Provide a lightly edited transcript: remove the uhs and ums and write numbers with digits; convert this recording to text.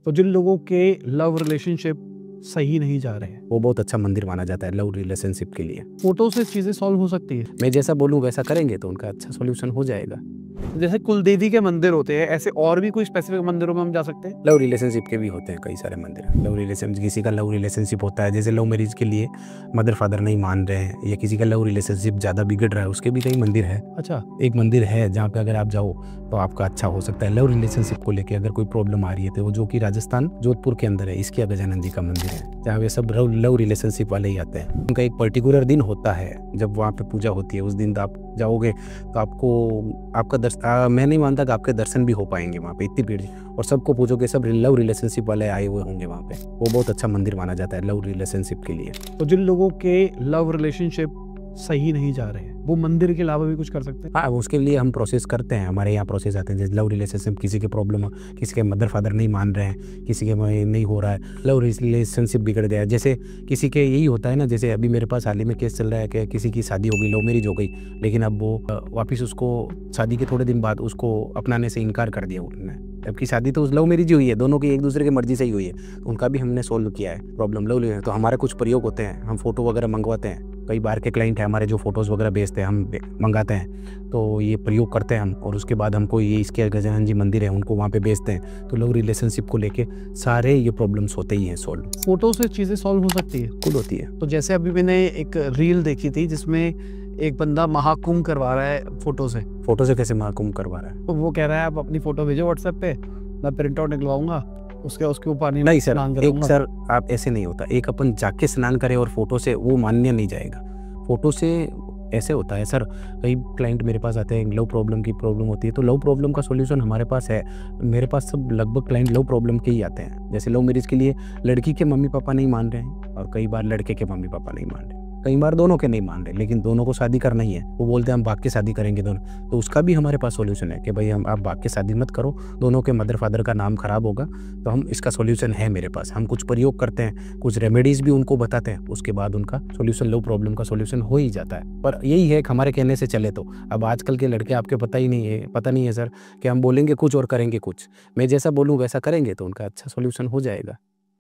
तो जिन लोगों के लव रिलेशनशिप सही नहीं जा रहे हैं, वो बहुत अच्छा मंदिर माना जाता है लव रिलेशनशिप के लिए। फोटो से चीजें सॉल्व हो सकती है। मैं जैसा बोलूँ वैसा करेंगे तो उनका अच्छा सॉल्यूशन हो जाएगा। जैसे कुलदेवी के मंदिर होते हैं, ऐसे और भी कोई स्पेसिफिक मंदिरों में हम जा सकते हैं। लव रिलेशनशिप के भी होते हैं कई सारे मंदिर। लव रिलेशन किसी का लव रिलेशनशिप होता है, जैसे लव मैरिज के लिए मदर फादर नहीं मान रहे हैं, या किसी का लव रिलेशनशिप ज़्यादा बिगड़ रहा है, उसके भी कई मंदिर है। अच्छा, एक मंदिर है जहाँ पे अगर आप जाओ तो आपका अच्छा हो सकता है। लव रिलेशनशिप को लेकर अगर कोई प्रॉब्लम आ रही है तो वो जो कि राजस्थान जोधपुर के अंदर है, इसके गजानन जी का मंदिर है, जहाँ पे सब लव रिलेशनशिप वाले ही आते हैं। उनका एक पर्टिकुलर दिन होता है जब वहाँ पे पूजा होती है, उस दिन आप जाओगे तो आपको आपका मैं नहीं मानता कि आपके दर्शन भी हो पाएंगे वहाँ पे, इतनी भीड़। और सबको पूछोगे, सब लव रिलेशनशिप वाले आए हुए होंगे वहाँ पे। वो बहुत अच्छा मंदिर माना जाता है लव रिलेशनशिप के लिए। तो जिन लोगों के लव रिलेशनशिप सही नहीं जा रहे हैं, वो मंदिर के अलावा भी कुछ कर सकते हैं। हाँ, उसके लिए हम प्रोसेस करते हैं, हमारे यहाँ प्रोसेस आते हैं। जैसे लव रिलेशनशिप, किसी के प्रॉब्लम, किसी के मदर फादर नहीं मान रहे हैं, किसी के नहीं हो रहा है, लव रिलेशनशिप बिगड़ गया है। जैसे किसी के यही होता है ना, जैसे अभी मेरे पास हाल ही में केस चल रहा है कि किसी की शादी हो गई, लव मैरिज हो गई, लेकिन अब वो वापस उसको शादी के थोड़े दिन बाद उसको अपनाने से इनकार कर दिया उन्होंने, जबकि शादी तो उस लव मैरिज ही हुई है, दोनों की एक दूसरे की मर्जी से ही हुई है। तो उनका भी हमने सोल्व किया है प्रॉब्लम लव। तो हमारे कुछ प्रयोग होते हैं, हम फोटो वगैरह मंगवाते हैं। कई बार के क्लाइंट है हमारे जो फोटोज़ वगैरह भेजते हैं, हम मंगाते हैं, तो ये प्रयोग करते हैं हम। और उसके बाद हमको ये इसके गजानन जी मंदिर है, उनको वहाँ पे भेजते हैं। तो लव रिलेशनशिप को लेके सारे ये प्रॉब्लम्स होते ही हैं सोल्व। फोटो से चीजें सॉल्व हो सकती है, खुद होती है। तो जैसे अभी मैंने एक रील देखी थी जिसमें एक बंदा महाकुंभ करवा रहा है फोटो से। फोटो से कैसे महाकुंभ करवा रहा है? तो वो कह रहा है आप अपनी फोटो भेजो व्हाट्सएप पे, मैं प्रिंट आउट निकलवाऊंगा, उसके ऊपर पानी नहीं सर, एक सर आप ऐसे नहीं होता। एक अपन जाके स्नान करें और फोटो से, वो मान्य नहीं जाएगा। फोटो से ऐसे होता है सर, कई क्लाइंट मेरे पास आते हैं, लव प्रॉब्लम की प्रॉब्लम होती है, तो लव प्रॉब्लम का सॉल्यूशन हमारे पास है। मेरे पास सब लगभग क्लाइंट लव प्रॉब्लम के ही आते हैं। जैसे लव मैरिज के लिए लड़की के मम्मी पापा नहीं मान रहे हैं, और कई बार लड़के के मम्मी पापा नहीं मान रहे, कई बार दोनों के नहीं मान रहे, लेकिन दोनों को शादी करना ही है। वो बोलते हैं हम भाग के शादी करेंगे दोनों, तो उसका भी हमारे पास सॉल्यूशन है कि भाई आप भाग के शादी मत करो, दोनों के मदर फादर का नाम खराब होगा। तो हम इसका सॉल्यूशन है मेरे पास, हम कुछ प्रयोग करते हैं, कुछ रेमेडीज भी उनको बताते हैं, उसके बाद उनका सॉल्यूशन, लव प्रॉब्लम का सॉल्यूशन हो ही जाता है। पर यही है कि हमारे कहने से चले तो अब आजकल के लड़के आपके पता नहीं है सर, कि हम बोलेंगे कुछ और करेंगे कुछ। मैं जैसा बोलूँ वैसा करेंगे तो उनका अच्छा सॉल्यूशन हो जाएगा।